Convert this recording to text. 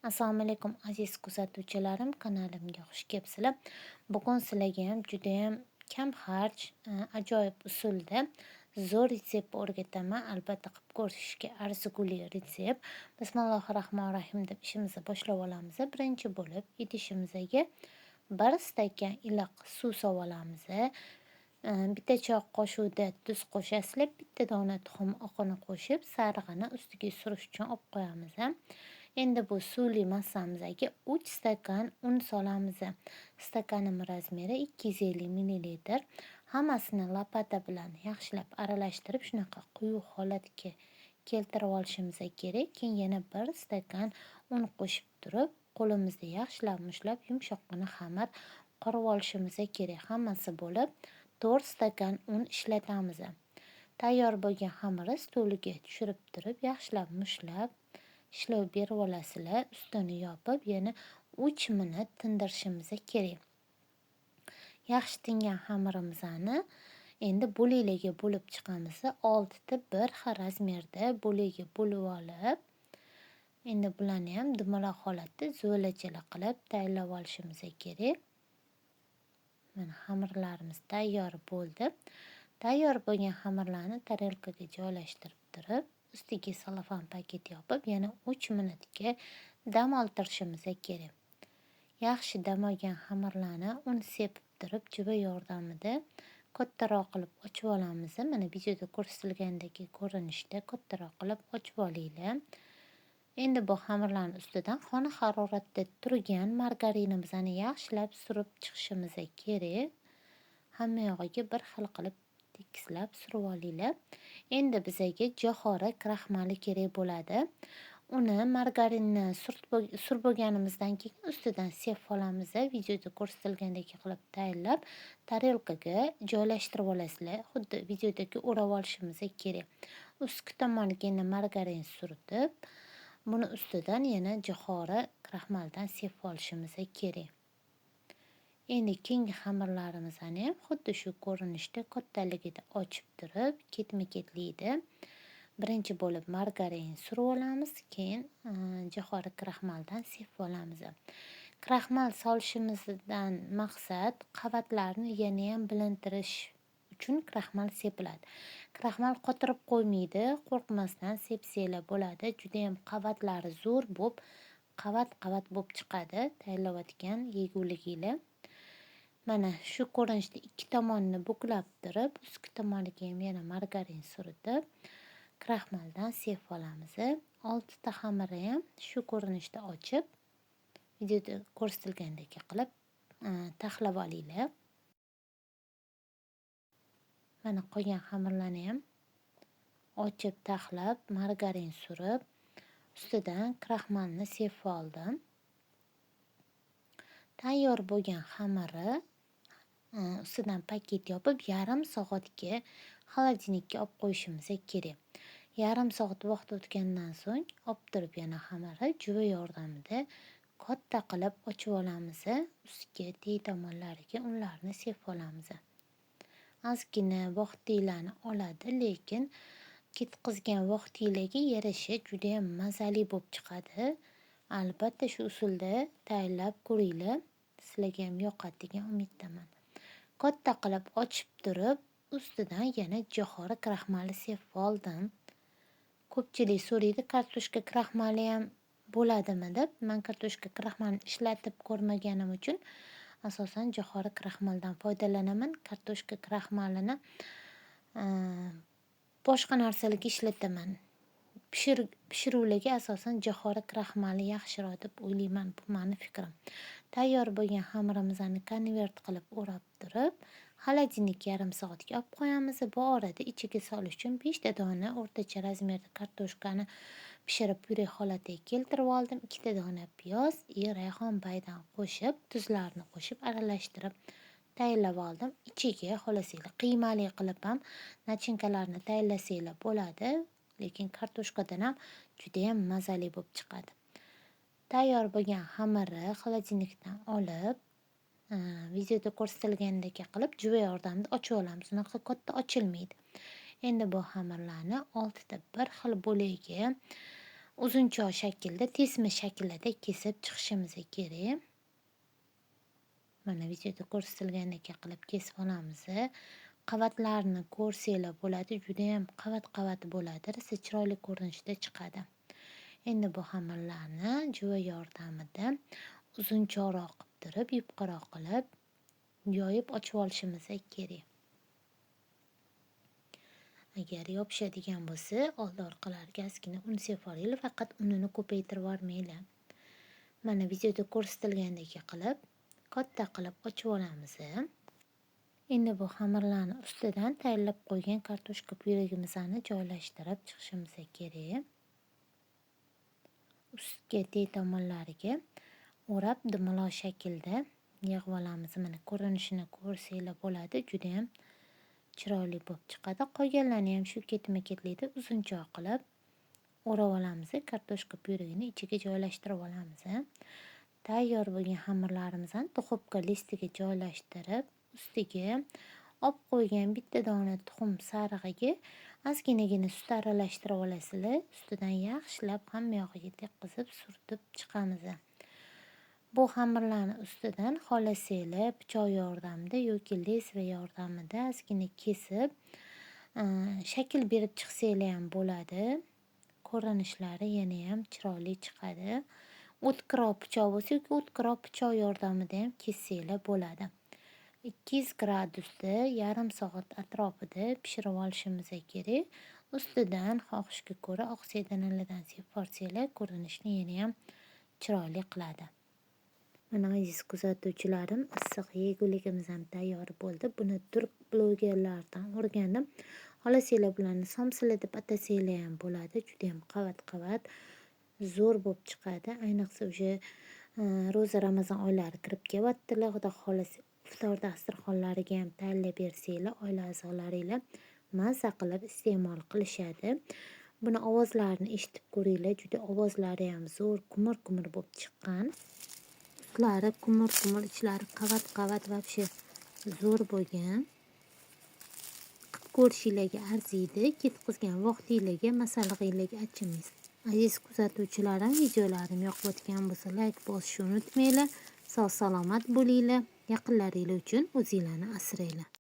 Assalomu alaykum aziz kuzatuvchilarim, kanalimga xush kelibsizlar. Bugun sizlarga ham judayam kam xarj, ajoyib usulda zo'r retsept o'rgataman. Albatta qilib ko'rishga arziguli retsept. Bismillahirrohmanirrohim deb ishimizni boshlab olamiz. Birinchi bo'lib idishimizga 1 stakan iliq suv solib olamiz. Bitta choy qoshiqda tuz qo'shasizlar, bitta dona tuxum oqini qo'shib, sarig'ini ustiga surish uchun olib qo'yamiz. Endi bu suvli massamizga 3 stakan un solamiz. Stakanim razmeri 250 ml. Hammasini lapata bilan yaxshilab aralashtirib, shunaqa quyuq holatga keltirib olishimiz kerak. Keyin yana 1 stakan un qo'shib turib, qo'limizda yaxshilab mushlab yumshoqqina xamir qorib olishimiz kerak. Hammasi bo'lib 4 stakan un ishlatamiz. Tayyor bo'lgan xamirni stoliga tushirib turib, yaxshilab mushlab ishlov berib olasizlar. Ustini yopib, yana 3 minut tindirishimiz kerak. Yaxshi tingan xamirimizni endi bo'laklarga bo'lib chiqamiz. 6 ta bir xil razmerda bo'lakga bo'lib olib, endi bularni ham dumaloq holatda zo'lachala qilib tayyorlab olishimiz kerak. Mana xamirlarimiz tayyor bo'ldi. Tayyor bo'lgan xamirlarni tarelkaga joylashtirib turib, ustiga selofan paket yopib, yana 3 minutga dam oltirishimiz kerak. Yaxshi dam olgan xamirlarni un sepib turib, juva yordamida kattaroq qilib ochib olamiz. Mana videoda ko'rsatilgandagi ko'rinishda kattaroq qilib ochib olinglar. Endi bu xamirlarning ustidan xona haroratda turgan margarinimizni yaxshilab surib chiqishimiz kerak. Hamma yog'iga bir xil qilib tekislab surib olinglar. Endi bizga jo'xori kraxmali kerak bo'ladi. Uni margarinni surib bo'lganimizdan keyin ustidan sepib olamiz. Videoda ko'rsatilgandek qilib tayyorlab tarelkaga joylashtirib olasizlar. Xuddi videodagi o'rab olishimiz kerak. Ustki tomoniga yana margarin surtib, buni ustidan yana jo'xori kraxmaldan sepib olishimiz kerak. Endi keyingi xamirlarimizni ham xuddi shu ko'rinishda kattaligida ochib turib, ketma-ketlikda birinchi bo'lib margarin surib olamiz, keyin jo'xori kraxmaldan sepib olamiz. Kraxmal solishimizdan maqsad qavatlarni yana ham bilintirish uchun kraxmal sepiladi. Kraxmal qotirib qo'ymaydi, qo'rqmasdan sepsanglar bo'ladi. Juda ham qavatlari zo'r bo'lib, qavat-qavat bo'lib chiqadi tayyorlayotgan yeguliginglar. Mana shu ko'rinishda ikki tomonni buklab turib, ustki tomoniga ham yana margarin surtib, kraxmaldan sepib olamiz. 6 ta xamirni ham shu ko'rinishda ochib, videoda ko'rsatilgandek qilib taxlab olinglar. Mana qolgan xamirlarni ham ochib taxlab, margarin surib, ustidan kraxmalni sepib oldim. Tayyor bo'lgan xamirni ustidan paket yopib, yarim soatga xolodilnikka olib qo'yishimiz kerak. Yarim soat vaqt o'tgandan so'ng olib turib yana xamirni juva yordamida katta qilib ochib olamiz. Ustiga teg tomonlariga unlarni sepib olamiz. Ozgina vaqtinglarni oladi, lekin ketqizgan vaqtinglarga yarasha juda ham mazali bo'lib chiqadi. Albatta shu usulda tayyorlab ko'ringlar. Sizlarga ham yoqadi degan umiddaman. Katta qilib ochib turib, ustidan yana jo'xori kraxmali sepib oldim. Ko'pchilik so'raydi, kartoshka kraxmali ham bo'ladimi deb. Men kartoshka kraxmalini ishlatib ko'rmaganim uchun asosan jo'xori kraxmaldan foydalanaman. Kartoshka kraxmalini boshqa narsalarga ishlataman. Pishiruvlarga asosan jo'xori kraxmali yaxshiroq deb o'ylayman, bu meni fikrim. Tayyor bo'lgan xamirimizni konvert qilib o'rab turib, xolodilnikka yarim soatga olib qo'yamiz. Bu orada ichiga solish uchun 5 ta dona o'rtacha razmerda kartoshkani pishirib pure holatiga keltirib oldim. 2 ta dona piyoz, rayhon baydan qo'shib, tuzlarni qo'shib aralashtirib tayyorlab oldim. Ichiga xohlasanglar qiymali qilib ham nachinkalarni tayyorlasanglar bo'ladi, lekin kartoshkadan ham juda ham mazali bo'lib chiqadi. Tayyor bo'lgan xamirni xolodilnikdan olib, videoda ko'rsatilgandek qilib juva yordamida ochib olamiz. Unaqa katta ochilmaydi. Endi bu xamirlarni 6 ta bir xil bo'lakga uzunchoq shaklda, tesma shaklida kesib chiqishimiz kerak. Mana videoda ko'rsatilgandek qilib kesib olamiz. Qavatlarini ko'rsanglar bo'ladi, juda ham qavat-qavat bo'ladi, rosa chiroyli ko'rinishda chiqadi. Endi bu xamirlarni juva yordamida uzunchoqroq qilib turib, yupqaroq qilib yoyib ochib olishimiz kerak. Agar yopishadigan bo'lsa, old-orqalariga ozgina un sepib olinglar, faqat unini ko'paytirib yubormanglar. Mana videoda ko'rsatilgandek qilib, katta qilib ochib olamiz. Endi bu xamirlarni ustidan tayyorlab qo'ygan kartoshka pyuregimizni joylashtirib chiqishimiz kerak. Ustga teng tomonlariga o'rab dumaloq shaklda yig'ib olamiz. Mana ko'rinishini ko'rsanglar bo'ladi, juda ham chiroyli bo'lib chiqadi. Qolganlarni ham shu ketma-ketlikda uzunchoq qilib o'rab olamiz. Kartoshka pyuregini ichiga joylashtirib olamiz. Tayyor bo'lgan xamirlarimizni duxovka listiga joylashtirib, ustiga olib qo'ygan bitta dona tuxum sarig'iga ozginagina sut aralashtirib olasizlar. Ustidan yaxshilab hamma yog'iga tekkizib surtib chiqamiz. Bu xamirlarni ustidan xohlasanglar pichoq yordamida yoki lezva yordamida ozgina kesib, shakl berib chiqsanglar ham bo'ladi. Ko'rinishlari yana ham chiroyli chiqadi. O'tkir pichoq bo'lsa yoki o'tkir pichoq yordamida ham kessanglar bo'ladi. 200 gradusda yarim soat atrofida pishirib olishimiz kerak. Ustidan xohishga ko'ra oq sedanalardan sepib olsanglar, ko'rinishni yana ham chiroyli qiladi. Mana aziz kuzatuvchilarim, issiq yeguligimiz ham tayyor bo'ldi. Buni turk blogerlaridan o'rgandim. Xohlasanglar bularni somsalar deb atasanglar ham bo'ladi. Juda ham qavat-qavat zo'r bo'lib chiqadi. Ayniqsa o'sha ro'za Ramazon oylari kirib kelyaptilar. Xudo xolasa iftor dasturxonlariga ham tayyorlab bersanglar, oila a'zolaringlar maza qilib iste'mol qilishadi. Buni ovozlarini eshitib ko'ringlar, juda ovozlari ham zo'r, kumir-kumir bo'lib chiqqan. Utlari kumir-kumir, ichlari qavat-qavat va zo'r bo'lgan. Qilib ko'rishinglarga arziydi. Ketkizgan vaqtinglarga, masallig'inglarga achimaysiz. Aziz kuzatuvchilarim, videolarim yoqib o'tgan bo'lsa, like bosishni unutmanglar. Sog' salomat bo'linglar. Yaqinlaringlar uchun o'zinglarni asranglar.